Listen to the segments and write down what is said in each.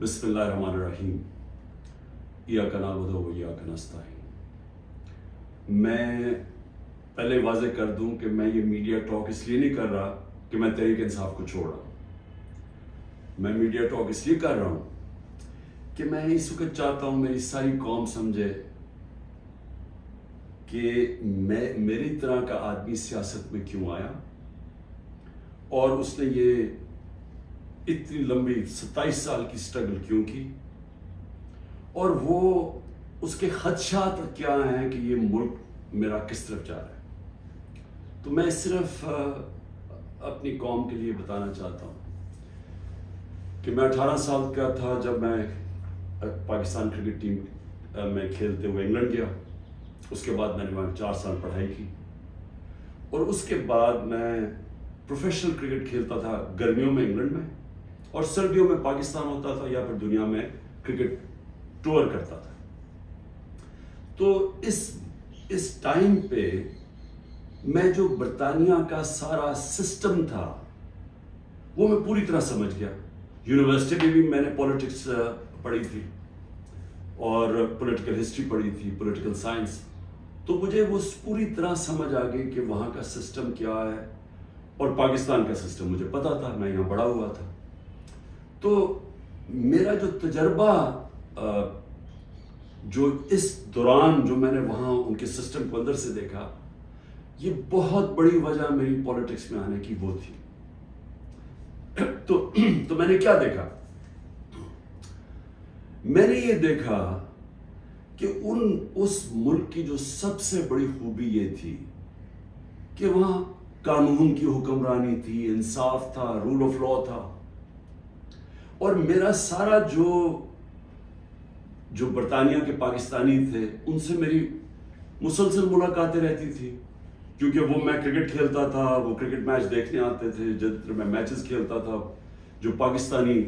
بسم اللہ الرحمن الرحیم ایاک نعبد و ایاک نستعین۔ میں پہلے واضح کر دوں کہ میں یہ میڈیا ٹاک اس لیے نہیں کر رہا کہ میں تحریک انصاف کو چھوڑ رہا ہوں۔ میں میڈیا ٹاک اس لیے کر رہا ہوں کہ میں اس وقت چاہتا ہوں میری ساری قوم سمجھے کہ میری طرح کا آدمی سیاست میں کیوں آیا اور اس نے یہ اتنی لمبی 27 سال کی سٹرگل کیوں کی، اور وہ اس کے خدشات کیا ہیں کہ یہ ملک میرا کس طرف جا رہا ہے۔ تو میں صرف اپنی قوم کے لیے بتانا چاہتا ہوں کہ میں 18 سال کا تھا جب میں پاکستان کرکٹ ٹیم میں کھیلتے ہوئے انگلینڈ گیا۔ اس کے بعد میں نے وہاں 4 سال پڑھائی کی، اور اس کے بعد میں پروفیشنل کرکٹ کھیلتا تھا گرمیوں میں انگلینڈ میں، اور سردیوں میں پاکستان ہوتا تھا یا پھر دنیا میں کرکٹ ٹور کرتا تھا۔ تو اس ٹائم پہ میں جو برطانیہ کا سارا سسٹم تھا وہ میں پوری طرح سمجھ گیا۔ یونیورسٹی میں بھی میں نے پولیٹکس پڑھی تھی اور پولیٹیکل ہسٹری پڑھی تھی، پولیٹیکل سائنس، تو مجھے وہ پوری طرح سمجھ آ گئی کہ وہاں کا سسٹم کیا ہے، اور پاکستان کا سسٹم مجھے پتا تھا، میں یہاں بڑا ہوا تھا۔ تو میرا جو تجربہ جو اس دوران جو میں نے وہاں ان کے سسٹم کو اندر سے دیکھا، یہ بہت بڑی وجہ میری پولیٹکس میں آنے کی وہ تھی۔ تو میں نے کیا دیکھا؟ میں نے یہ دیکھا کہ اس ملک کی جو سب سے بڑی خوبی یہ تھی کہ وہاں قانون کی حکمرانی تھی، انصاف تھا، رول آف لا تھا، اور میرا سارا جو برطانیہ کے پاکستانی تھے ان سے میری مسلسل ملاقاتیں رہتی تھی، کیونکہ وہ میں کرکٹ کھیلتا تھا، وہ کرکٹ میچ دیکھنے آتے تھے، جب میں میچز کھیلتا تھا جو پاکستانی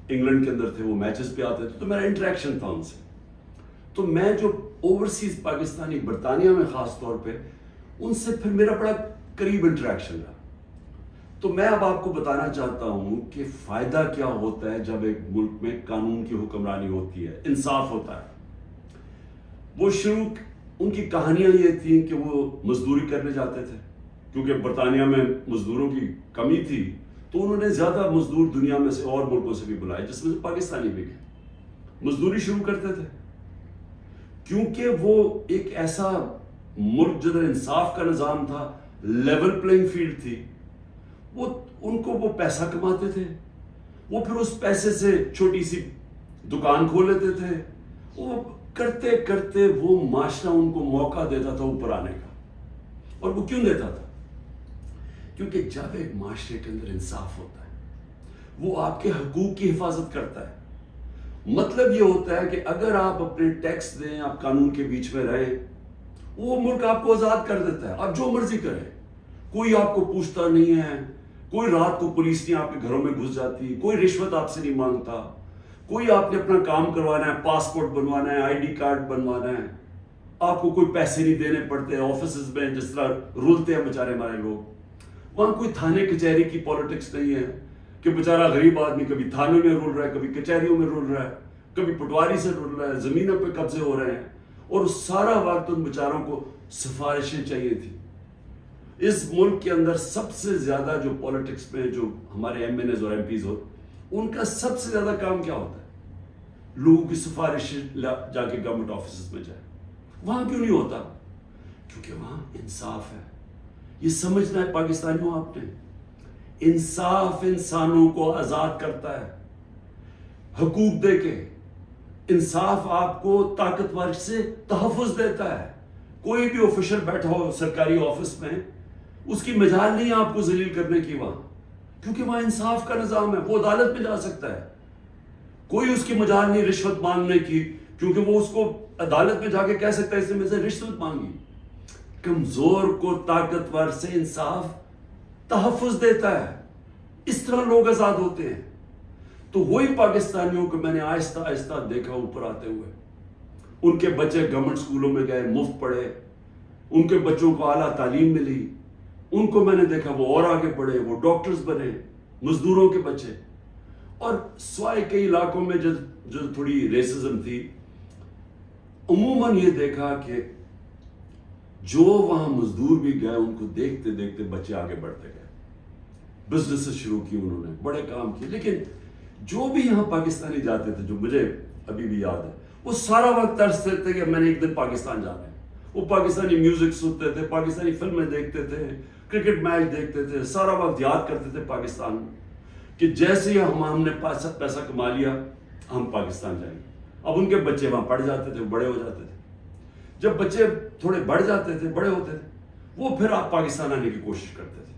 انگلینڈ کے اندر تھے وہ میچز پہ آتے تھے، تو میرا انٹریکشن تھا ان سے۔ تو میں جو اوورسیز پاکستانی برطانیہ میں خاص طور پہ ان سے پھر میرا بڑا قریب انٹریکشن رہا۔ تو میں اب آپ کو بتانا چاہتا ہوں کہ فائدہ کیا ہوتا ہے جب ایک ملک میں قانون کی حکمرانی ہوتی ہے، انصاف ہوتا ہے۔ وہ شروع ان کی کہانیاں یہ تھیں کہ وہ مزدوری کرنے جاتے تھے، کیونکہ برطانیہ میں مزدوروں کی کمی تھی، تو انہوں نے زیادہ مزدور دنیا میں سے اور ملکوں سے بھی بلائے، جس میں سے پاکستانی بھی گئے، مزدوری شروع کرتے تھے، کیونکہ وہ ایک ایسا ملک جدھر انصاف کا نظام تھا، لیول پلینگ فیلڈ تھی، ان کو وہ پیسہ کماتے تھے، وہ پھر اس پیسے سے چھوٹی سی دکان کھول لیتے تھے، وہ کرتے کرتے وہ معاشرہ ان کو موقع دیتا تھا اوپر آنے کا۔ اور وہ کیوں دیتا تھا؟ کیونکہ جب ایک معاشرے کے اندر انصاف ہوتا ہے وہ آپ کے حقوق کی حفاظت کرتا ہے۔ مطلب یہ ہوتا ہے کہ اگر آپ اپنے ٹیکس دیں، آپ قانون کے بیچ میں رہیں، وہ ملک آپ کو آزاد کر دیتا ہے، آپ جو مرضی کریں، کوئی آپ کو پوچھتا نہیں ہے، کوئی رات کو پولیس نہیں آپ کے گھروں میں گھس جاتی، کوئی رشوت آپ سے نہیں مانگتا، کوئی آپ نے اپنا کام کروانا ہے، پاسپورٹ بنوانا ہے، آئی ڈی کارڈ بنوانا ہے، آپ کو کوئی پیسے نہیں دینے پڑتے آفیسز میں جس طرح رولتے ہیں بیچارے ہمارے لوگ۔ وہاں کوئی تھانے کچہری کی پالیٹکس نہیں ہے کہ بیچارہ غریب آدمی کبھی تھانے میں رول رہا ہے، کبھی کچہریوں میں رول رہا ہے، کبھی پٹواری سے رول رہا ہے، زمینوں پہ قبضے ہو رہے ہیں، اور سارا وقت ان بیچاروں کو سفارشیں چاہیے تھی۔ اس ملک کے اندر سب سے زیادہ جو پولیٹکس میں جو ہمارے ایم این ایز اور ایم پیز ہو، ان کا سب سے زیادہ کام کیا ہوتا ہے؟ لوگوں کی سفارش جا کے گورنمنٹ آفیسز میں جائے۔ وہاں کیوں نہیں ہوتا؟ کیونکہ وہاں انصاف ہے۔ یہ سمجھنا ہے پاکستانیوں آپ نے، انصاف انسانوں کو آزاد کرتا ہے حقوق دے کے، انصاف آپ کو طاقتور سے تحفظ دیتا ہے۔ کوئی بھی آفیشر بیٹھا ہو سرکاری آفس میں، اس کی مجال نہیں ہے آپ کو ذلیل کرنے کی وہاں، کیونکہ وہاں انصاف کا نظام ہے، وہ عدالت میں جا سکتا ہے۔ کوئی اس کی مجال نہیں رشوت مانگنے کی، کیونکہ وہ اس کو عدالت میں جا کے کہہ سکتا ہے اس نے مجھ سے رشوت مانگی۔ کمزور کو طاقتور سے انصاف تحفظ دیتا ہے، اس طرح لوگ آزاد ہوتے ہیں۔ تو وہی پاکستانیوں کو میں نے آہستہ آہستہ دیکھا اوپر آتے ہوئے، ان کے بچے گورنمنٹ سکولوں میں گئے، مفت پڑھے، ان کے بچوں کو اعلیٰ تعلیم ملی، ان کو میں نے دیکھا وہ اور آگے پڑھے، وہ ڈاکٹرز بنے، مزدوروں کے بچے۔ اور سوائے کئی علاقوں میں جو تھوڑی ریسزم تھی، عموماً یہ دیکھا کہ جو وہاں مزدور بھی گئے ان کو دیکھتے دیکھتے بچے آگے بڑھتے گئے، بزنس شروع کی انہوں نے، بڑے کام کیے. لیکن جو بھی یہاں پاکستانی جاتے تھے، جو مجھے ابھی بھی یاد ہے، وہ سارا وقت ترستے تھے کہ میں نے ایک دن پاکستان جانا ہے. وہ پاکستانی میوزک سنتے تھے، پاکستانی فلمیں دیکھتے تھے، کرکٹ میچ دیکھتے تھے، سارا وقت یاد کرتے تھے پاکستان کہ جیسے ہی ہم نے پیسہ کما لیا ہم پاکستان جائیں گے. اب ان کے بچے وہاں پڑھ جاتے تھے، بڑے ہو جاتے تھے. جب بچے تھوڑے بڑھ جاتے تھے، بڑے ہوتے تھے، وہ پھر آپ پاکستان آنے کی کوشش کرتے تھے.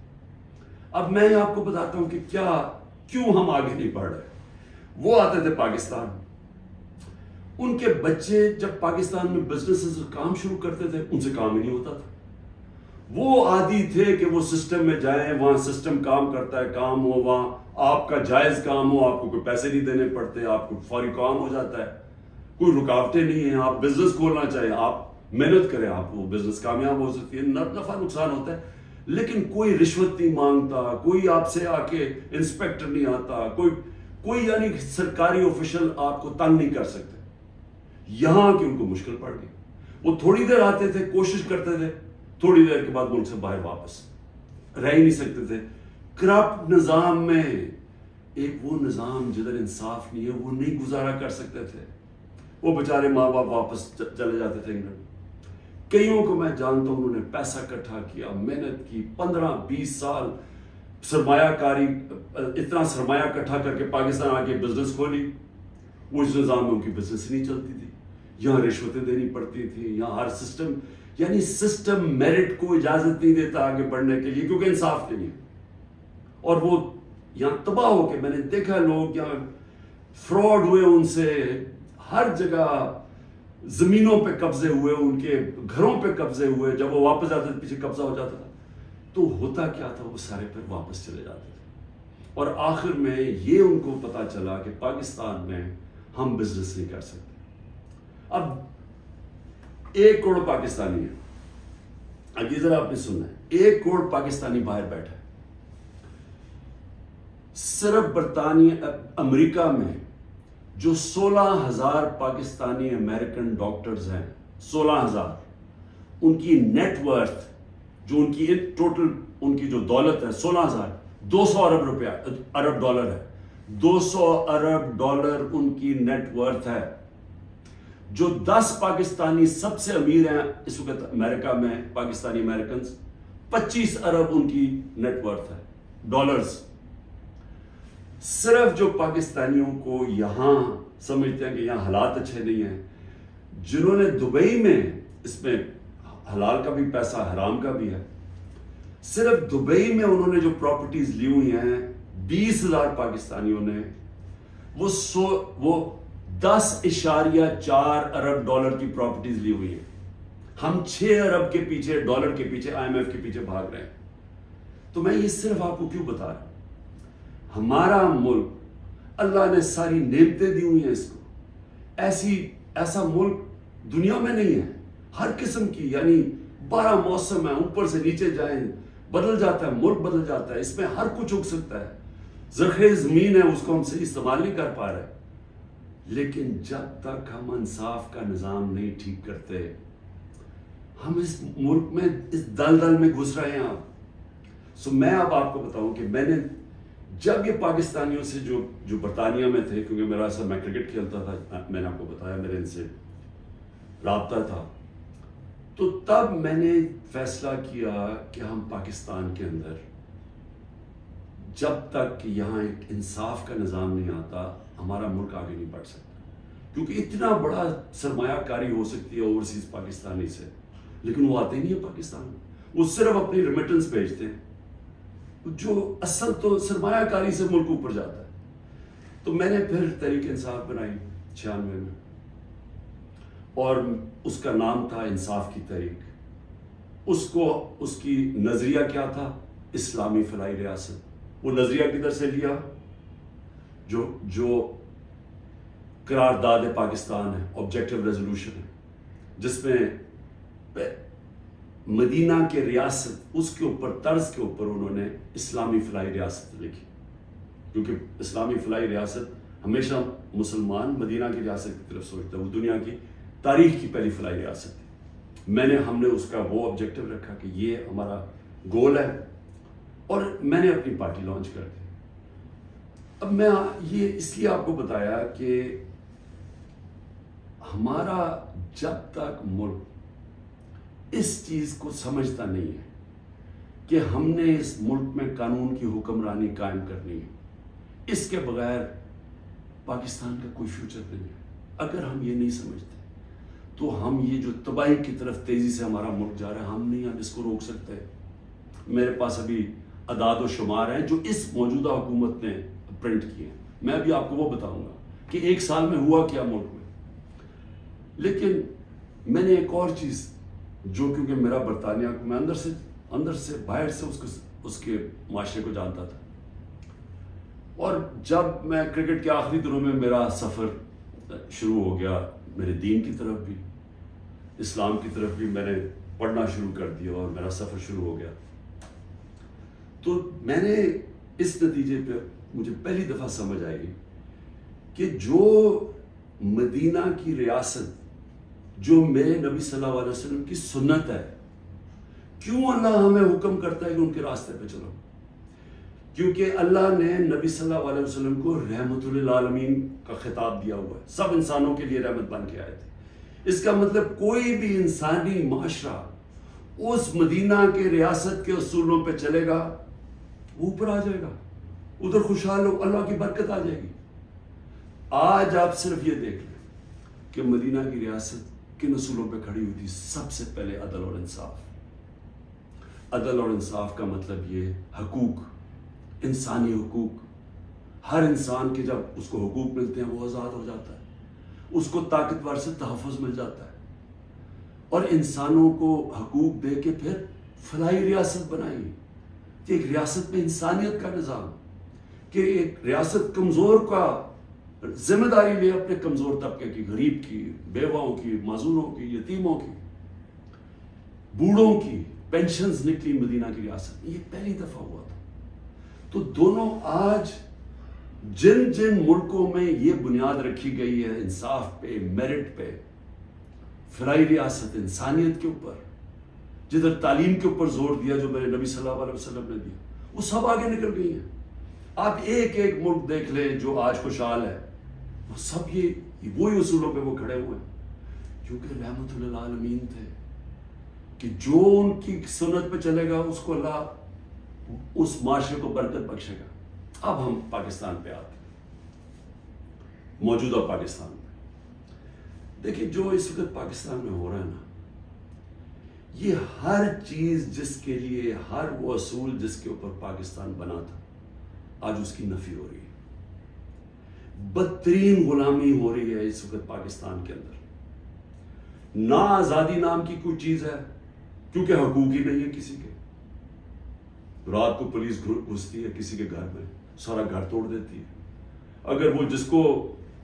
اب میں آپ کو بتاتا ہوں کہ کیوں ہم آگے نہیں بڑھ رہے. وہ آتے تھے پاکستان، ان کے بچے جب پاکستان میں بزنس کام شروع کرتے تھے ان سے کام ہی نہیں ہوتا تھا. وہ عادی تھے کہ وہ سسٹم میں جائیں، وہاں سسٹم کام کرتا ہے، کام ہو، وہاں آپ کا جائز کام ہو، آپ کو کوئی پیسے نہیں دینے پڑتے، آپ کو فوری کام ہو جاتا ہے، کوئی رکاوٹیں نہیں ہیں. آپ بزنس کھولنا چاہیں، آپ محنت کریں، آپ وہ بزنس کامیاب ہو سکتی ہے، نفع نقصان ہوتا ہے، لیکن کوئی رشوت نہیں مانگتا، کوئی آپ سے آ کے انسپیکٹر نہیں آتا، کوئی یعنی سرکاری آفیشل آپ کو تنگ نہیں کر سکتے. یہاں کی ان کو مشکل پڑ گئی. وہ تھوڑی دیر آتے تھے، کوشش کرتے تھے، تھوڑی دیر کے بعد ملک سے باہر واپس رہ ہی نہیں سکتے تھے. کرپٹ نظام میں ایک وہ نظام جدھر انصاف نہیں ہے، وہ نہیں گزارا کر سکتے تھے. وہ بیچارے ماں باپ واپس چلے جاتے تھے انگلینڈ. کئیوں کو میں جانتا ہوں، انہوں نے پیسہ اکٹھا کیا، محنت کی، 15-20 سال سرمایہ کاری، اتنا سرمایہ اکٹھا کر کے پاکستان آ کے بزنس کھولی. وہ اس نظام میں ان کی بزنس نہیں چلتی تھی، یہاں رشوتیں دینی پڑتی تھی، یہاں ہر سسٹم میرٹ کو اجازت نہیں دیتا آگے بڑھنے کے لیے، کیونکہ انصاف کے لیے. اور وہ یہاں تباہ ہو کے، میں نے دیکھا لوگ یہاں فراڈ ہوئے، ان سے ہر جگہ زمینوں پہ قبضے ہوئے، ان کے گھروں پہ قبضے ہوئے. جب وہ واپس آتے تھے پیچھے قبضہ ہو جاتا تھا. تو ہوتا کیا تھا، وہ سارے پھر واپس چلے جاتے تھے. اور آخر میں یہ ان کو پتا چلا کہ پاکستان میں ہم بزنس نہیں کر سکتے. اب 1 کروڑ پاکستانی ہے. اب یہ ذرا آپ نے سننا ہے، 1 کروڑ پاکستانی باہر بیٹھا ہے. صرف برطانیہ امریکہ میں جو 16,000 پاکستانی امریکن ڈاکٹرز ہیں، 16,000، ان کی نیٹ ورتھ، جو ان کی ٹوٹل ان کی جو دولت ہے، 16,000، 200 ارب ڈالر ہے. 200 ارب ڈالر ان کی نیٹ ورتھ ہے. جو 10 پاکستانی سب سے امیر ہیں اس وقت امریکہ میں، پاکستانی امریکنز، 25 ارب ان کی نیٹ ورتھ ہے، ڈالرز. صرف جو پاکستانیوں کو یہاں سمجھتے ہیں کہ یہاں حالات اچھے نہیں ہیں، جنہوں نے دبئی میں، اس میں حلال کا بھی پیسہ، حرام کا بھی ہے، صرف دبئی میں انہوں نے جو پراپرٹیز لی ہوئی ہیں، 20,000 پاکستانیوں نے، وہ 10.4 ارب ڈالر کی پراپرٹیز لی ہوئی ہیں. ہم 6 ارب کے پیچھے، ڈالر کے پیچھے، IMF کے پیچھے بھاگ رہے ہیں. تو میں یہ صرف آپ کو کیوں بتا رہا ہوں؟ ہمارا ملک، اللہ نے ساری نعمتیں دی ہوئی ہیں اس کو. ایسا ملک دنیا میں نہیں ہے. ہر قسم کی، یعنی 12 موسم ہیں، اوپر سے نیچے جائیں بدل جاتا ہے، ملک بدل جاتا ہے، اس میں ہر کچھ اگ سکتا ہے. زرخیز زمین ہے، اس کو ہم صحیح استعمال نہیں کر پا رہے. لیکن جب تک ہم انصاف کا نظام نہیں ٹھیک کرتے، ہم اس ملک میں اس دلدل میں گھس رہے ہیں. میں اب آپ کو بتاؤں کہ میں نے جب یہ پاکستانیوں سے جو برطانیہ میں تھے، کیونکہ میرا اصل میں کرکٹ کھیلتا تھا، میں نے آپ کو بتایا میرے ان سے رابطہ تھا، تو تب میں نے فیصلہ کیا کہ ہم پاکستان کے اندر جب تک کہ یہاں ایک انصاف کا نظام نہیں آتا، ہمارا ملک آگے نہیں بڑھ سکتا. کیونکہ اتنا بڑا سرمایہ کاری ہو سکتی ہے اوورسیز پاکستانی سے، لیکن وہ آتے ہی نہیں ہے پاکستان میں. وہ صرف اپنی ریمیٹنس بھیجتے ہیں، جو اصل تو سرمایہ کاری سے ملک اوپر جاتا ہے. تو میں نے پھر تحریک انصاف بنائی 96 میں، اور اس کا نام تھا انصاف کی تحریک. اس کی نظریہ کیا تھا؟ اسلامی فلاحی ریاست. وہ نظریہ کدھر سے لیا؟ جو قرارداد پاکستان ہے، آبجیکٹو ریزولوشن ہے، جس میں مدینہ کے ریاست، اس کے اوپر طرز کے اوپر انہوں نے اسلامی فلاحی ریاست لکھی. کیونکہ اسلامی فلاحی ریاست ہمیشہ مسلمان مدینہ کی ریاست کی طرف سوچتا ہے، وہ دنیا کی تاریخ کی پہلی فلاحی ریاست تھی۔ ہم نے اس کا وہ آبجیکٹو رکھا کہ یہ ہمارا گول ہے، اور میں نے اپنی پارٹی لانچ کر دی۔ اب میں یہ اس لیے آپ کو بتایا کہ ہمارا جب تک ملک اس چیز کو سمجھتا نہیں ہے کہ ہم نے اس ملک میں قانون کی حکمرانی قائم کرنی ہے، اس کے بغیر پاکستان کا کوئی فیوچر نہیں ہے۔ اگر ہم یہ نہیں سمجھتے تو ہم یہ جو تباہی کی طرف تیزی سے ہمارا ملک جا رہا ہے، ہم نہیں اس کو روک سکتے۔ میرے پاس ابھی اعداد و شمار ہیں جو اس موجودہ حکومت نے پرنٹ کیے ہیں، میں ابھی آپ کو وہ بتاؤں گا کہ 1 سال میں ہوا کیا ملک میں۔ لیکن میں نے ایک اور چیز جو، کیونکہ میرا برطانیہ کو میں اندر سے باہر سے اس کے معاشرے کو جانتا تھا، اور جب میں کرکٹ کے آخری دنوں میں میرا سفر شروع ہو گیا، میرے دین کی طرف بھی، اسلام کی طرف بھی میں نے پڑھنا شروع کر دیا اور میرا سفر شروع ہو گیا، تو میں نے اس نتیجے پہ مجھے پہلی دفعہ سمجھ آئی کہ جو مدینہ کی ریاست جو میرے نبی صلی اللہ علیہ وسلم کی سنت ہے، کیوں اللہ ہمیں حکم کرتا ہے کہ ان کے راستے پہ چلو؟ کیونکہ اللہ نے نبی صلی اللہ علیہ وسلم کو رحمت للعالمین کا خطاب دیا ہوا ہے، سب انسانوں کے لیے رحمت بن کے آئے تھے۔ اس کا مطلب کوئی بھی انسانی معاشرہ اس مدینہ کے ریاست کے اصولوں پہ چلے گا، وہ اوپر آ جائے گا، ادھر خوشحال ہو، اللہ کی برکت آ جائے گی۔ آج آپ صرف یہ دیکھ لیں کہ مدینہ کی ریاست کن اصولوں پہ کھڑی ہوئی تھی؟ سب سے پہلے عدل اور انصاف۔ عدل اور انصاف کا مطلب یہ حقوق، انسانی حقوق، ہر انسان کے جب اس کو حقوق ملتے ہیں وہ آزاد ہو جاتا ہے، اس کو طاقتور سے تحفظ مل جاتا ہے، اور انسانوں کو حقوق دے کے پھر فلاحی ریاست بنائی کہ ایک ریاست میں انسانیت کا نظام، کہ ایک ریاست کمزور کا ذمہ داری لے اپنے کمزور طبقے کی، غریب کی، بیواؤں کی، معذوروں کی، یتیموں کی، بوڑھوں کی پینشنز نکلی مدینہ کی ریاست میں، یہ پہلی دفعہ ہوا تھا۔ تو دونوں آج جن ملکوں میں یہ بنیاد رکھی گئی ہے انصاف پہ، میرٹ پہ، فلاحی ریاست، انسانیت کے اوپر، جدھر تعلیم کے اوپر زور دیا جو میرے نبی صلی اللہ علیہ وسلم نے دیا، وہ سب آگے نکل گئی ہیں۔ آپ ایک ملک دیکھ لیں جو آج خوشحال ہے، وہ سب یہ وہی اصولوں پہ وہ کھڑے ہوئے ہیں، کیونکہ رحمت للعالمین تھے کہ جو ان کی سنت پہ چلے گا اس کو اللہ اس معاشرے کو برکت بخشے گا۔ اب ہم پاکستان پہ آتے ہیں، موجودہ پاکستان پہ دیکھیں جو اس وقت پاکستان میں ہو رہا ہے نا، یہ ہر چیز جس کے لیے، ہر وہ اصول جس کے اوپر پاکستان بنا تھا، آج اس کی نفی ہو رہی ہے۔ بدترین غلامی ہو رہی ہے اس وقت پاکستان کے اندر۔ نہ آزادی نام کی کوئی چیز ہے، کیونکہ حقوق ہی نہیں ہے کسی کے۔ رات کو پولیس گھستی ہے کسی کے گھر میں، سارا گھر توڑ دیتی ہے، اگر وہ جس کو،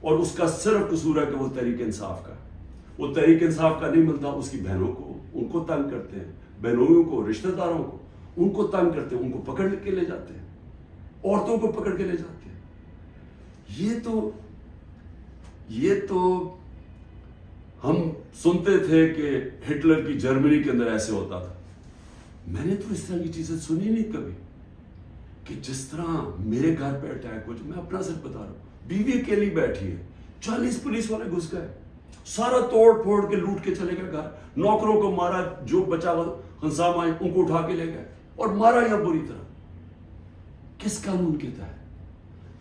اور اس کا صرف قصور ہے کہ وہ تحریک انصاف کا، وہ تحریک انصاف کا نہیں ملتا، اس کی بہنوں کو، ان کو تنگ کرتے ہیں، بہنوئوں کو، رشتہ داروں کو، ان کو تنگ کرتے ہیں، ان کو پکڑ کے لے جاتے ہیں، عورتوں کو پکڑ کے لے جاتے ہیں۔ یہ تو ہم سنتے تھے کہ ہٹلر کی جرمنی کے اندر ایسے ہوتا تھا، میں نے تو اس طرح کی چیزیں سنی نہیں کبھی، کہ جس طرح میرے گھر پہ اٹیک ہو، میں اپنا صرف بتا رہا ہوں، بیوی اکیلی بیٹھی ہے، 40 پولیس والے گھس گئے، سارا توڑ پھوڑ کے لوٹ کے چلے گئے گھر، نوکروں کو مارا، جو بچا ہنسام آئے ان کو اٹھا کے لے گئے اور مارا یا بری طرح۔ کس قانون کے تحت؟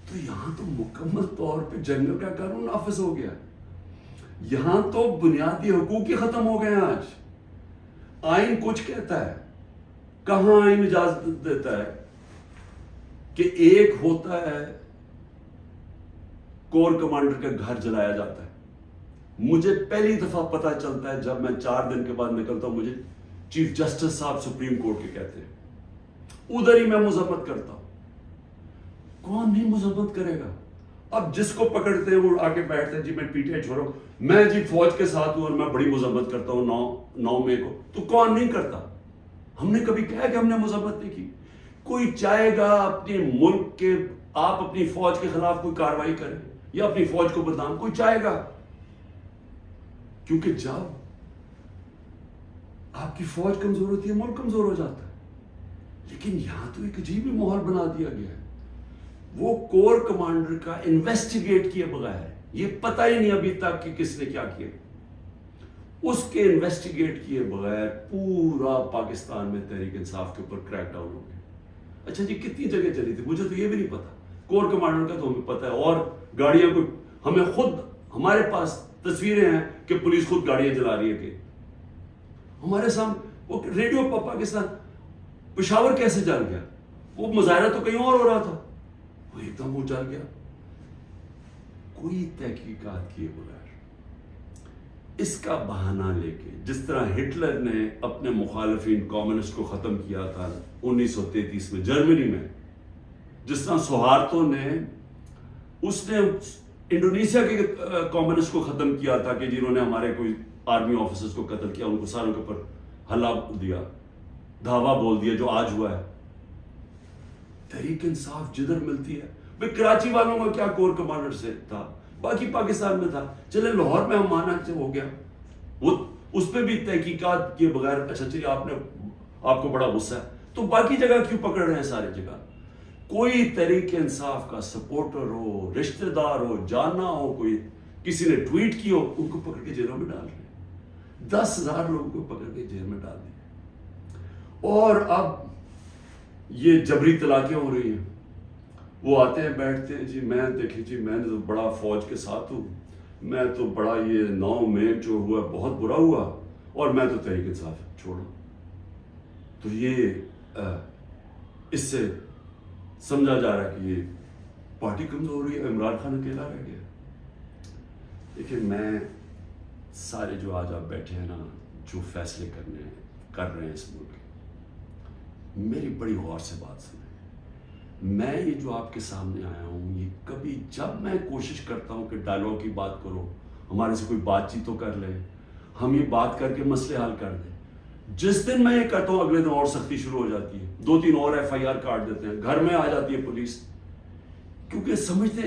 تو یہاں تو مکمل طور پہ جنگل کا قانون نافذ ہو گیا، یہاں تو بنیادی حقوق ہی ختم ہو گئے ہیں۔ آج آئین کچھ کہتا ہے، کہاں آئین اجازت دیتا ہے کہ ایک ہوتا ہے کور کمانڈر کا گھر جلایا جاتا ہے۔ مجھے پہلی دفعہ پتہ چلتا ہے جب میں 4 دن کے بعد نکلتا ہوں، مجھے چیف جسٹس صاحب سپریم کورٹ کے کہتے ہیں، ادھر ہی میں مذمت کرتا ہوں۔ کون نہیں مذمت کرے گا؟ اب جس کو پکڑتے ہیں وہ آگے بیٹھتے ہیں، جی میں پی ٹی آئی چھوڑو، میں جی فوج کے ساتھ ہوں اور میں بڑی مذمت کرتا ہوں 9 مئی کو، تو کون نہیں کرتا؟ ہم نے کبھی کہا کہ ہم نے مذمت نہیں کی؟ کوئی چاہے گا اپنے ملک کے آپ اپنی فوج کے خلاف کوئی کاروائی کریں یا اپنی فوج کو بدنام کوئی چاہے گا، کیونکہ جب آپ کی فوج کمزور ہوتی ہے ملک کمزور ہو جاتا ہے. لیکن یہاں تو ایک عجیب ہی ماحول بنا دیا گیا ہے. وہ کور کمانڈر کا انویسٹیگیٹ کیے بغیر، یہ پتہ ہی نہیں ابھی تک کہ کس نے کیا کیا، اس کے انویسٹیگیٹ کیے بغیر پورا پاکستان میں تحریک انصاف کے اوپر کریک ڈاؤن ہو گیا. اچھا جی کتنی جگہ چلی تھی مجھے تو یہ بھی نہیں پتا، کور کمانڈر کا تو ہمیں پتا ہے، اور گاڑیاں کو ہمیں خود، ہمارے پاس تصویریں ہیں کہ پولیس خود گاڑیاں چلا رہی ہے کہ ہمارے سامنے. وہ ریڈیو پاکستان پشاور کیسے جل گیا؟ وہ مظاہرہ تو کہیں اور ہو رہا تھا، وہ ایک دم وہ جل گیا. کوئی تحقیقات کیے بغیر اس کا بہانہ لے کے، جس طرح ہٹلر نے اپنے مخالفین کمیونسٹ کو ختم کیا تھا 1933 میں جرمنی میں، جس طرح سہارتو نے انڈونیشیا کے کمیونسٹ کو ختم کیا تھا کہ جنہوں نے ہمارے کوئی آرمی آفیسرز کو قتل کیا، ان کو ساروں کے اوپر حلہ دیا، دھاوا بول دیا، جو آج ہوا ہے. تحریک انصاف جدھر ملتی ہے، بھئی کراچی والوں کا کیا کور کمانڈر سے تھا، باقی پاکستان میں تھا، چلے لاہور میں ہم مانا سے ہو گیا، وہ اس پہ بھی تحقیقات کے بغیر اچھا چلیے آپ کو بڑا غصہ ہے تو باقی جگہ کیوں پکڑ رہے ہیں؟ ساری جگہ کوئی تحریک انصاف کا سپورٹر ہو، رشتہ دار ہو، جانا ہو، کوئی کسی نے ٹویٹ کی ہو، ان کو پکڑ کے جیلوں میں ڈال رہے ہیں. 10,000 لوگوں کو پکڑ کے جیل میں ڈال دیا. اور اب یہ جبری طلاقیں ہو رہی ہیں، وہ آتے ہیں بیٹھتے ہیں، جی میں دیکھیں جی میں تو بڑا فوج کے ساتھ ہوں، میں تو بڑا یہ 9 میں جو ہوا بہت برا ہوا اور میں تو تحریک انصاف چھوڑوں. تو یہ اس سے سمجھا جا رہا ہے کہ یہ پارٹی کمزور ہو رہی ہے، عمران خان اکیلا رہ گیا. دیکھیں میں سارے جو آج آپ بیٹھے ہیں نا، جو فیصلے کر رہے ہیں اس ملک، میری بڑی غور سے بات سنیں. میں یہ جو آپ کے سامنے آیا ہوں، یہ کبھی جب میں کوشش کرتا ہوں کہ ڈائلاگ کی بات کرو، ہمارے سے کوئی بات چیت تو کر لے، ہم یہ بات کر کے مسئلے حل کر دیں، جس دن میں یہ کرتا ہوں اگلے دن اور سختی شروع ہو جاتی ہے، 2-3 اور FIR کاٹ دیتے ہیں، گھر میں آ جاتی ہے پولیس، کیونکہ سمجھتے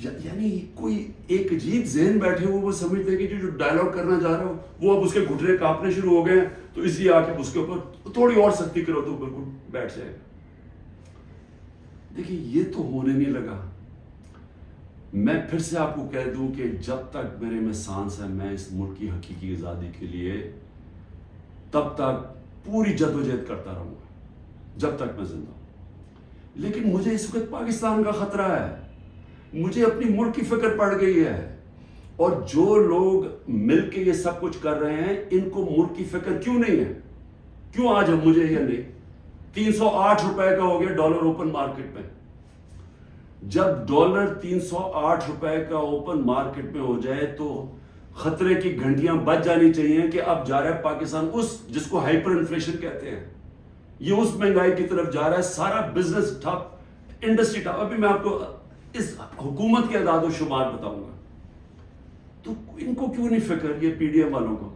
یعنی کوئی ایک عجیب ذہن بیٹھے ہوئے، وہ سمجھتے ہیں کہ جو ڈائلاگ کرنا چاہ رہا ہو وہ اب اس کے گھٹنے کانپنے شروع ہو گئے ہیں، تو اس لیے آ کے اس کے اوپر تھوڑی اور سختی کرو تو بالکل بیٹھ جائے گا. دیکھیں یہ تو ہونے نہیں لگا. میں پھر سے آپ کو کہہ دوں کہ جب تک میرے میں سانس ہے، میں اس ملک کی حقیقی آزادی کے لیے تب تک پوری جدوجہد کرتا رہوں گا جب تک میں زندہ ہوں. لیکن مجھے اس وقت پاکستان کا خطرہ ہے، مجھے اپنی ملک کی فکر پڑ گئی ہے، اور جو لوگ مل کے یہ سب کچھ کر رہے ہیں ان کو ملک کی فکر کیوں نہیں ہے؟ کیوں آج ہم مجھے یا نہیں؟ 308 روپے کا ہو گیا ڈالر اوپن مارکیٹ میں. جب ڈالر 308 روپے کا اوپن مارکیٹ میں ہو جائے تو خطرے کی گھنٹیاں بج جانی چاہیے کہ اب جا رہا ہے پاکستان اس جس کو ہائپر انفلیشن کہتے ہیں، یہ اس مہنگائی کی طرف جا رہا ہے، سارا بزنس ٹھپ، انڈسٹری ٹھپ. ابھی میں آپ کو اس حکومت کے اعداد و شمار بتاؤں گا. تو ان کو کیوں نہیں فکر، یہ PDM والوں کو؟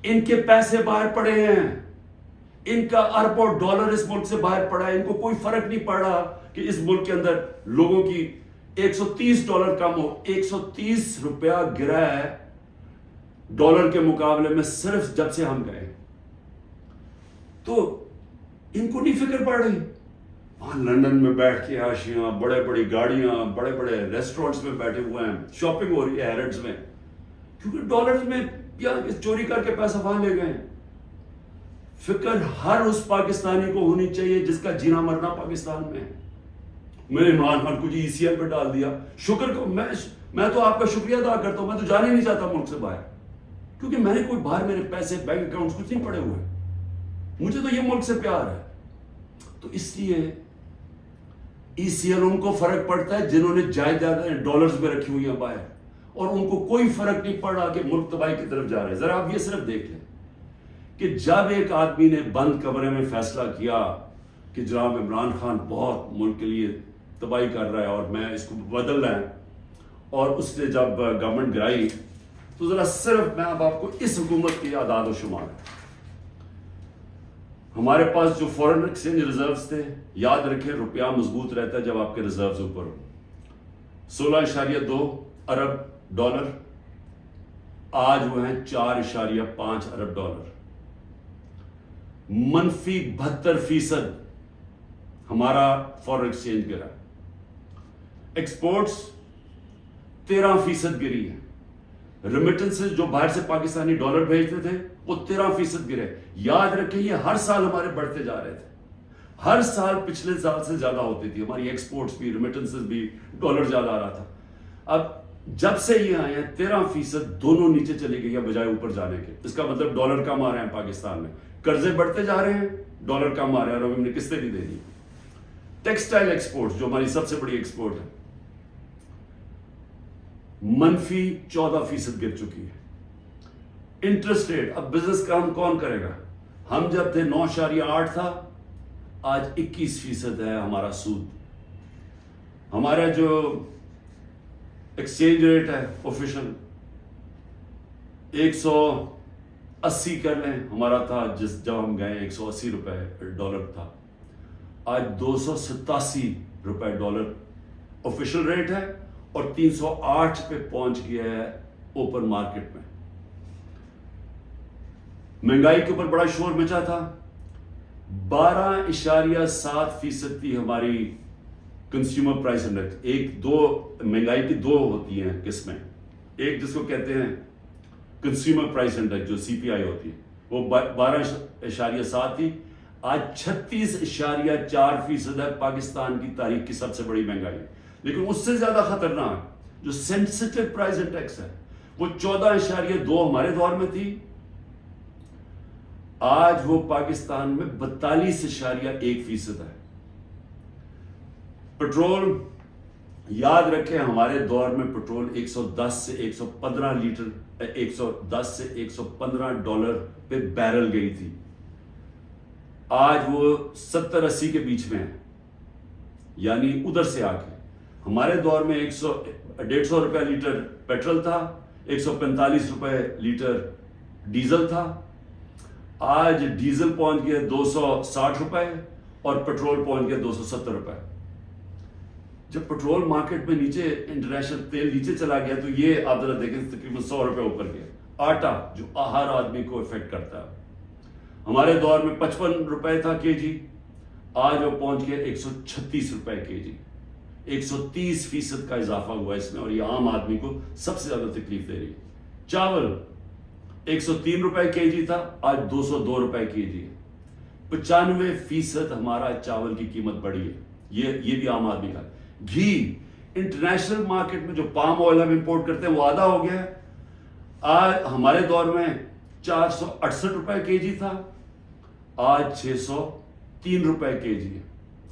ان کے پیسے باہر پڑے ہیں، ان کا اربوں ڈالر اس ملک سے باہر پڑا ہے، ان کو کوئی فرق نہیں پڑ رہا کہ اس ملک کے اندر لوگوں کی $130 کم ہو. 130 روپیہ گرا ہے ڈالر کے مقابلے میں صرف جب سے ہم گئے. تو ان کو نہیں فکر پڑ رہی. وہاں لندن میں بیٹھ کے عاشیاں، بڑے بڑی گاڑیاں، بڑے بڑے ریسٹورنٹس میں بیٹھے ہوئے ہیں، شاپنگ ہو رہی ہے ہیرڈز میں، کیونکہ ڈالرز میں یا چوری کر کے پیسہ وہاں لے گئے. فکر ہر اس پاکستانی کو ہونی چاہیے جس کا جینا مرنا پاکستان میں ہے. میرے عمران خان کو جی ECL پہ ڈال دیا، شکر کو میں تو آپ کا شکریہ ادا کرتا ہوں. میں تو جانا ہی نہیں چاہتا ملک سے باہر، کیونکہ میں نے کوئی باہر میرے پیسے بینک اکاؤنٹس کچھ نہیں پڑے ہوئے، مجھے تو یہ ملک سے پیار ہے. تو اس لیے ECL ان کو فرق پڑتا ہے جنہوں نے جائیداد ڈالرز میں رکھی ہوئی ہیں باہر، اور ان کو کوئی فرق نہیں پڑ رہا کہ ملک تباہی کی طرف جا رہے ہیں. ذرا آپ یہ صرف دیکھ لیں کہ جب ایک آدمی نے بند کمرے میں فیصلہ کیا کہ جناب عمران خان بہت ملک کے لیے تباہی کر رہا ہے اور میں اس کو بدلنا ہے، اور اس نے جب گورنمنٹ گرائی، تو ذرا صرف میں اب آپ کو اس حکومت کی اعداد و شمار ہمارے پاس جو فورن ایکسچینج ریزروز تھے، یاد رکھیں روپیہ مضبوط رہتا ہے جب آپ کے ریزروز اوپر ہو، 16.2 ارب ڈالر، آج وہ ہیں 4.5 ارب ڈالر، منفی 72% ہمارا فورن ایکسچینج گرا، ایکسپورٹس 13% گری ہے، ریمیٹنسز جو باہر سے پاکستانی ڈالر بھیجتے تھے وہ 13% گرے۔ یاد رکھیں یہ ہر سال ہمارے بڑھتے جا رہے تھے، ہر سال پچھلے سال سے زیادہ ہوتی تھی ہماری ایکسپورٹس بھی، ریمیٹنسز بھی، ڈالر زیادہ آ رہا تھا۔ اب جب سے یہ آئے ہیں 13% دونوں نیچے چلی گئی ہے بجائے اوپر جانے کے۔ اس کا مطلب ڈالر کم آ رہے ہیں پاکستان میں، قرضے بڑھتے جا رہے ہیں، ڈالر کم آ رہے ہیں اور ہم نے قسطیں بھی دے دی۔ ٹیکسٹائل ایکسپورٹس جو ہماری سب سے بڑی ایکسپورٹ ہے، منفی 14% گر چکی ہے۔ انٹرسٹ ریٹ، اب بزنس کام کون کرے گا؟ ہم جب تھے 9.8 تھا، آج 21% ہے ہمارا سود۔ ہمارا جو ایکسچینج ریٹ ہے آفیشل 180 کر لیں، ہمارا تھا جب ہم گئے 180 روپے ڈالر تھا، آج 287 روپے ڈالر آفیشل ریٹ ہے اور 308 پہ پہنچ گیا ہے اوپن مارکیٹ میں۔ مہنگائی کے اوپر بڑا شور مچا تھا، 12.7% تھی ہماری کنزیومر پرائس انڈیکس۔ مہنگائی کی دو ہوتی ہیں قسمیں، ایک جس کو کہتے ہیں کنزیومر پرائس انڈیکس جو سی پی آئی ہوتی ہے، وہ 12.7 تھی، آج 36.4% ہے، پاکستان کی تاریخ کی سب سے بڑی مہنگائی۔ لیکن اس سے زیادہ خطرناک جو سینسٹیو پرائس انڈیکس ہے وہ 14.2 ہمارے دور میں تھی، آج وہ پاکستان میں 42.1% ہے۔ پٹرول، یاد رکھیں ہمارے دور میں پٹرول 110 سے 115 لیٹر 110 سے 115 ڈالر پہ بیرل گئی تھی، آج وہ 70-80 کے بیچ میں ہے، یعنی ادھر سے آ کے۔ ہمارے دور میں 150 روپے لیٹر پیٹرول تھا، 145 روپے لیٹر ڈیزل تھا، آج ڈیزل پہنچ گیا 260 روپے اور پیٹرول پہنچ گیا 270 روپے۔ جب پیٹرول مارکیٹ میں نیچے، انٹرنیشنل تیل نیچے چلا گیا تو یہ آپ ذرا دیکھیں تقریباً 100 روپے اوپر گیا۔ آٹا جو ہر آدمی کو افیکٹ کرتا ہے، ہمارے دور میں 55 روپے تھا کے جی، آج وہ پہنچ گیا 136 روپے کے جی، 130% کا اضافہ ہوا اس میں، اور یہ عام آدمی کو سب سے زیادہ تکلیف دے رہی ہے۔ چاول 103 روپے کے جی تھا، آج 202 روپے کے جی ہے، 95% ہمارا چاول کی قیمت بڑھی ہے، یہ بھی عام آدمی کا۔ گھی، انٹرنیشنل مارکیٹ میں جو پام آئل ہم امپورٹ کرتے ہیں وہ آدھا ہو گیا ہے، آج ہمارے دور میں 468 روپے کے جی تھا، آج 603 روپے کے جی ہے،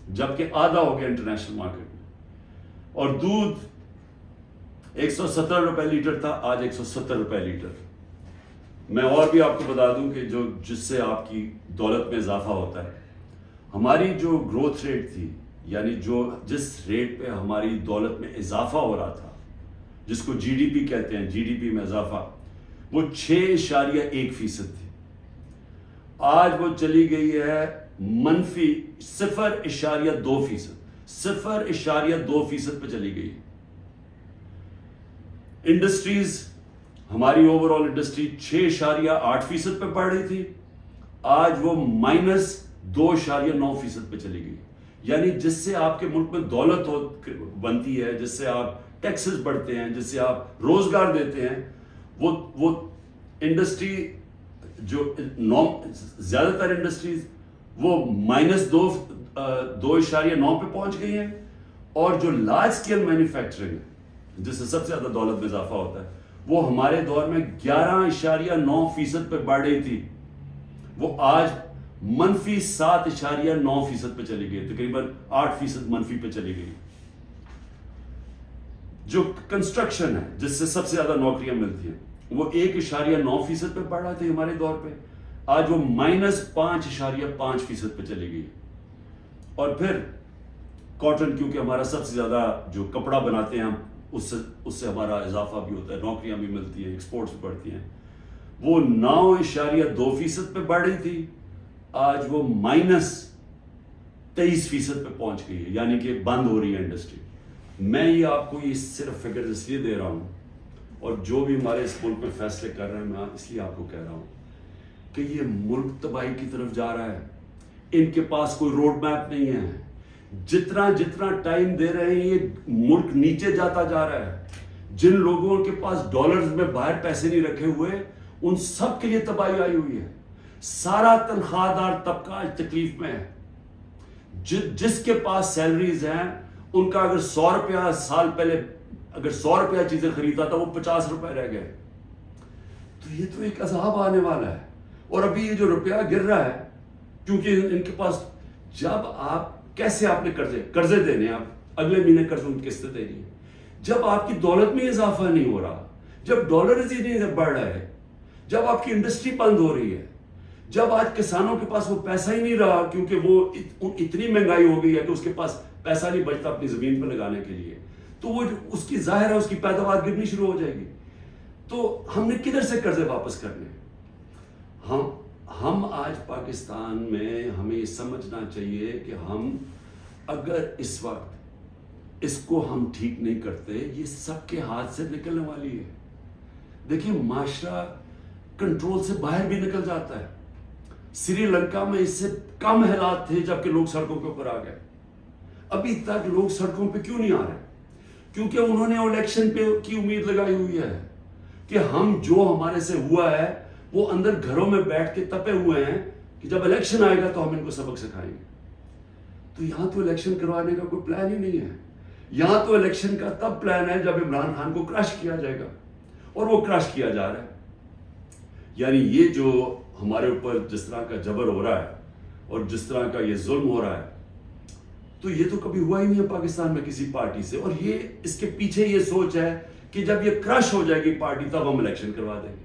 جبکہ آدھا ہو گیا انٹرنیشنل مارکیٹ میں۔ اور دودھ 170 روپے لیٹر تھا، آج 170 روپے لیٹر۔ میں اور بھی آپ کو بتا دوں کہ جس سے آپ کی دولت میں اضافہ ہوتا ہے، ہماری جو گروتھ ریٹ تھی، یعنی جس ریٹ پہ ہماری دولت میں اضافہ ہو رہا تھا، جس کو جی ڈی پی کہتے ہیں، جی ڈی پی میں اضافہ، وہ 6.1% تھی، آج وہ چلی گئی ہے منفی 0.2%، 0.2% پہ چلی گئی۔ انڈسٹریز، ہماری اوور آل انڈسٹری 6.8% پہ بڑھ رہی تھی، آج وہ -2.9% پہ چلی گئی۔ یعنی جس سے آپ کے ملک میں دولت بنتی ہے، جس سے آپ ٹیکسز بڑھتے ہیں، جس سے آپ روزگار دیتے ہیں، وہ انڈسٹری جو زیادہ تر انڈسٹریز وہ -2.9 پہ پہنچ گئی ہیں، اور جو لارج اسکیل مینوفیکچرنگ ہے جس سے سب سے زیادہ دولت میں اضافہ ہوتا ہے، وہ ہمارے دور میں 11.9% پہ بڑھ رہی تھی، وہ آج -7.9% پہ چلی گئی، تقریباً 8% منفی پہ چلی گئی۔ جو کنسٹرکشن ہے جس سے سب سے زیادہ نوکریاں ملتی ہیں، وہ 1.9% پہ بڑھ رہا تھا ہمارے دور پہ، آج وہ -5.5% پہ چلی گئی۔ اور پھر کاٹن، کیونکہ ہمارا سب سے زیادہ جو کپڑا بناتے ہیں ہم، اس سے ہمارا اضافہ بھی ہوتا ہے، نوکریاں بھی ملتی ہیں، ایکسپورٹس بھی بڑھتی ہیں، وہ 9.2% پہ بڑھ رہی تھی، آج وہ -23% پہ پہنچ گئی ہے، یعنی کہ بند ہو رہی ہے انڈسٹری. میں یہ آپ کو یہ صرف فگر اس لیے دے رہا ہوں، اور جو بھی ہمارے اس ملک میں فیصلے کر رہے ہیں میں اس لیے آپ کو کہہ رہا ہوں کہ یہ ملک تباہی کی طرف جا رہا ہے. ان کے پاس کوئی روڈ میپ نہیں ہے. جتنا ٹائم دے رہے ہیں یہ ملک نیچے جاتا جا رہا ہے. جن لوگوں کے پاس ڈالرز میں باہر پیسے نہیں رکھے ہوئے ان سب کے لیے تباہی آئی ہوئی ہے. سارا تنخواہ دار طبقہ آج تکلیف میں ہے. جس کے پاس سیلریز ہیں ان کا اگر 100 روپیہ سال پہلے اگر 100 روپیہ چیزیں خریدا تھا وہ 50 روپے رہ گئے. تو یہ تو ایک عذاب آنے والا ہے. اور ابھی یہ جو روپیہ گر رہا ہے کیونکہ ان کے پاس جب آپ کیسے آپ نے قرضے دینے آپ اگلے مہینے قرضوں کی قسطیں دینی ہے. جب آپ کی دولت میں اضافہ نہیں ہو رہا، جب ڈالرز ہی نہیں بڑھ رہا ہے، جب آپ کی انڈسٹری بند ہو رہی ہے، جب آج کسانوں کے پاس وہ پیسہ ہی نہیں رہا کیونکہ وہ اتنی مہنگائی ہو گئی ہے کہ اس کے پاس پیسہ نہیں بچتا اپنی زمین پہ لگانے کے لیے، تو وہ اس کی ظاہر ہے اس کی پیداوار گرنی شروع ہو جائے گی. تو ہم نے کدھر سے قرضے واپس کرنے؟ ہم آج پاکستان میں ہمیں یہ سمجھنا چاہیے کہ ہم اگر اس وقت اس کو ہم ٹھیک نہیں کرتے یہ سب کے ہاتھ سے نکلنے والی ہے. دیکھیں معاشرہ کنٹرول سے باہر بھی نکل جاتا ہے. سری لنکا میں اس سے کم حالات تھے جبکہ لوگ سڑکوں کے اوپر آ گئے. ابھی تک لوگ سڑکوں پہ کیوں نہیں آ رہے؟ کیونکہ انہوں نے الیکشن پہ کی امید لگائی ہوئی ہے کہ ہم جو ہمارے سے ہوا ہے وہ اندر گھروں میں بیٹھ کے تپے ہوئے ہیں کہ جب الیکشن آئے گا تو ہم ان کو سبق سکھائیں گے. تو یہاں تو الیکشن کروانے کا کوئی پلان ہی نہیں ہے. یہاں تو الیکشن کا تب پلان ہے جب عمران خان کو کرش کیا جائے گا، اور وہ کرش کیا جا رہا ہے. یعنی یہ جو ہمارے اوپر جس طرح کا جبر ہو رہا ہے اور جس طرح کا یہ ظلم ہو رہا ہے تو یہ تو کبھی ہوا ہی نہیں ہے پاکستان میں کسی پارٹی سے. اور یہ اس کے پیچھے یہ سوچ ہے کہ جب یہ کرش ہو جائے گی پارٹی تب ہم الیکشن کروا دیں گے.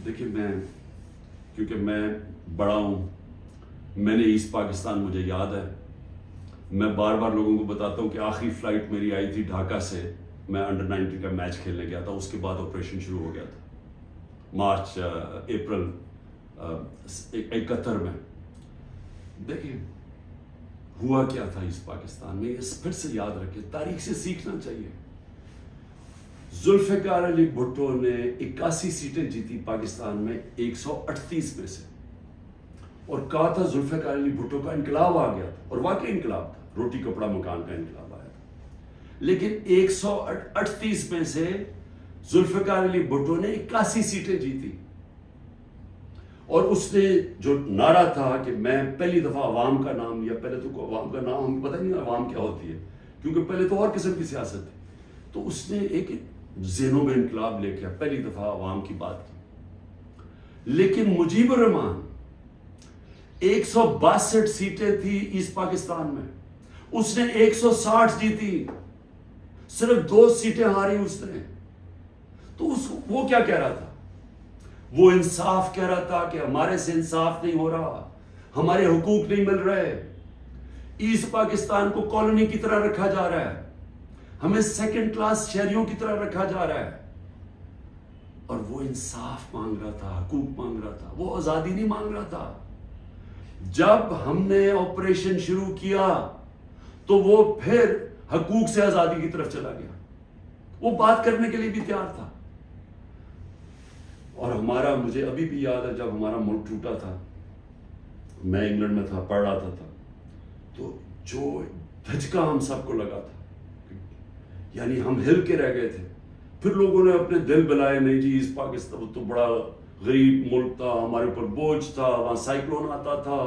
دیکھیں کیونکہ میں بڑا ہوں، میں نے ایسٹ پاکستان مجھے یاد ہے. میں بار بار لوگوں کو بتاتا ہوں کہ آخری فلائٹ میری آئی تھی ڈھاکہ سے، میں انڈر 19 کا میچ کھیلنے گیا تھا. اس کے بعد آپریشن شروع ہو گیا تھا اپریل 71 میں. دیکھیں ہوا کیا تھا اس پاکستان میں، اس پھر سے یاد رکھیں، تاریخ سے سیکھنا چاہیے. ذوالفقار علی بھٹو نے 81 سیٹیں جیتی پاکستان میں 138 میں سے، اور کہا تھا ذوالفقار علی بھٹو کا انقلاب آ گیا تھا، اور واقعی انقلاب تھا، روٹی کپڑا مکان کا انقلاب آیا تھا. لیکن 138 میں سے ذوالفقار علی بھٹو نے 81 سیٹیں جیتی، اور اس نے جو نعرہ تھا کہ میں پہلی دفعہ عوام کا نام، یا پہلے تو عوام کا نام ہمیں پتہ نہیں عوام کیا ہوتی ہے کیونکہ پہلے تو اور قسم کی سیاست تھی، تو اس نے ایک ذہنوں میں انقلاب لے کے پہلی دفعہ عوام کی بات کی. لیکن مجیب الرحمان 162 سیٹیں تھی ایسٹ پاکستان میں، اس نے 160 جیتی، صرف 2 سیٹیں ہاری اس نے. تو وہ کیا کہہ رہا تھا؟ وہ انصاف کہہ رہا تھا کہ ہمارے سے انصاف نہیں ہو رہا، ہمارے حقوق نہیں مل رہے، ایسٹ پاکستان کو کالونی کی طرح رکھا جا رہا ہے، ہمیں سیکنڈ کلاس شہریوں کی طرح رکھا جا رہا ہے. اور وہ انصاف مانگ رہا تھا، حقوق مانگ رہا تھا، وہ آزادی نہیں مانگ رہا تھا. جب ہم نے آپریشن شروع کیا تو وہ پھر حقوق سے آزادی کی طرف چلا گیا، وہ بات کرنے کے لیے بھی تیار تھا. اور مجھے ابھی بھی یاد ہے جب ہمارا ملک ٹوٹا تھا، میں انگلینڈ میں تھا، پڑھ رہا تھا، تو جو دھچکا ہم سب کو لگا تھا، یعنی ہم ہل کے رہ گئے تھے. پھر لوگوں نے اپنے دل بلائے، نہیں جی اس پاکستان تو بڑا غریب ملک تھا، ہمارے اوپر بوجھ تھا، وہاں سائیکلون آتا تھا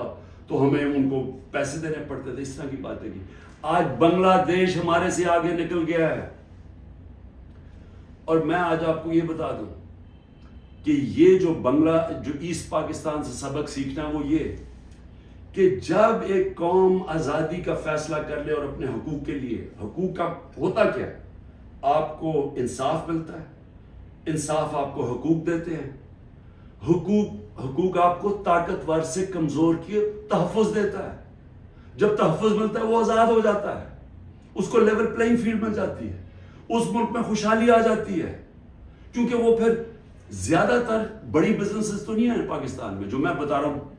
تو ہمیں ان کو پیسے دینے پڑتے تھے، اس طرح کی باتیں کی. آج بنگلہ دیش ہمارے سے آگے نکل گیا ہے. اور میں آج آپ کو یہ بتا دوں کہ یہ جو ایسٹ پاکستان سے سبق سیکھنا ہے وہ یہ کہ جب ایک قوم آزادی کا فیصلہ کر لے اور اپنے حقوق کے لیے، حقوق کا ہوتا کیا ہے؟ آپ کو انصاف ملتا ہے، انصاف آپ کو حقوق دیتے ہیں، حقوق آپ کو طاقتور سے کمزور کی تحفظ دیتا ہے. جب تحفظ ملتا ہے وہ آزاد ہو جاتا ہے، اس کو لیول پلینگ فیلڈ مل جاتی ہے، اس ملک میں خوشحالی آ جاتی ہے. کیونکہ وہ پھر زیادہ تر بڑی بزنسز تو نہیں ہیں پاکستان میں، جو میں بتا رہا ہوں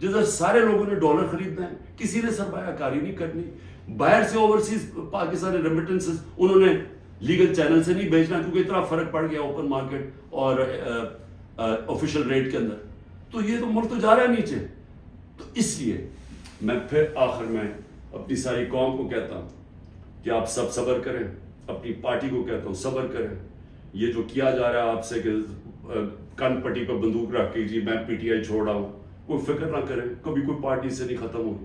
جدھر سارے لوگوں نے ڈالر خریدنا ہے, کسی نے سرمایہ کاری نہیں کرنی, باہر سے اوورسیز پاکستانی ریمیٹنسز انہوں نے لیگل چینل سے نہیں بھیجنا کیونکہ اتنا فرق پڑ گیا اوپن مارکیٹ اور آفیشیل ریٹ کے اندر. تو یہ تو ملک تو جا رہا ہے نیچے. تو اس لیے میں پھر آخر میں اپنی ساری قوم کو کہتا ہوں کہ آپ سب صبر کریں, اپنی پارٹی کو کہتا ہوں صبر کریں. یہ جو کیا جا رہا ہے آپ سے کہ کن پٹی پہ بندوق رکھ کے جی میں پی ٹی آئی چھوڑ رہا ہوں, کوئی فکر نہ کریں, کبھی کوئی پارٹی سے نہیں ختم ہوگی.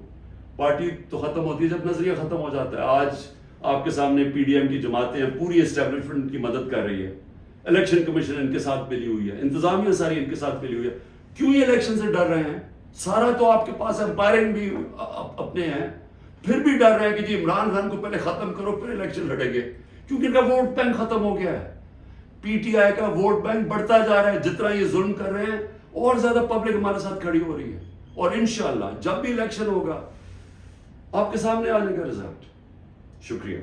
پارٹی تو ختم ہوتی ہے جب نظریہ ختم ہو جاتا ہے. آج آپ کے سامنے پی ڈی ایم کی جماعتیں ہیں, پوری اسٹیبلشمنٹ کی مدد کر رہی ہے, الیکشن کمیشن ان کے ساتھ ملی ہوئی ہے, انتظامیہ ساری ان کے ساتھ ملی ہوئی ہے. کیوں یہ الیکشن سے ڈر رہے ہیں؟ سارا تو آپ کے پاس امپائرنگ بھی اپنے ہیں, پھر بھی ڈر رہے ہیں کہ جی عمران خان کو پہلے ختم کرو پھر الیکشن لڑیں گے, کیونکہ ان کا ووٹ بینک ختم ہو گیا ہے. پی ٹی آئی کا ووٹ بینک بڑھتا جا رہا ہے, جتنا یہ ظلم کر رہے ہیں اور زیادہ پبلک ہمارے ساتھ کھڑی ہو رہی ہے. اور انشاءاللہ جب بھی الیکشن ہوگا آپ کے سامنے آ جائے گا رزلٹ. شکریہ.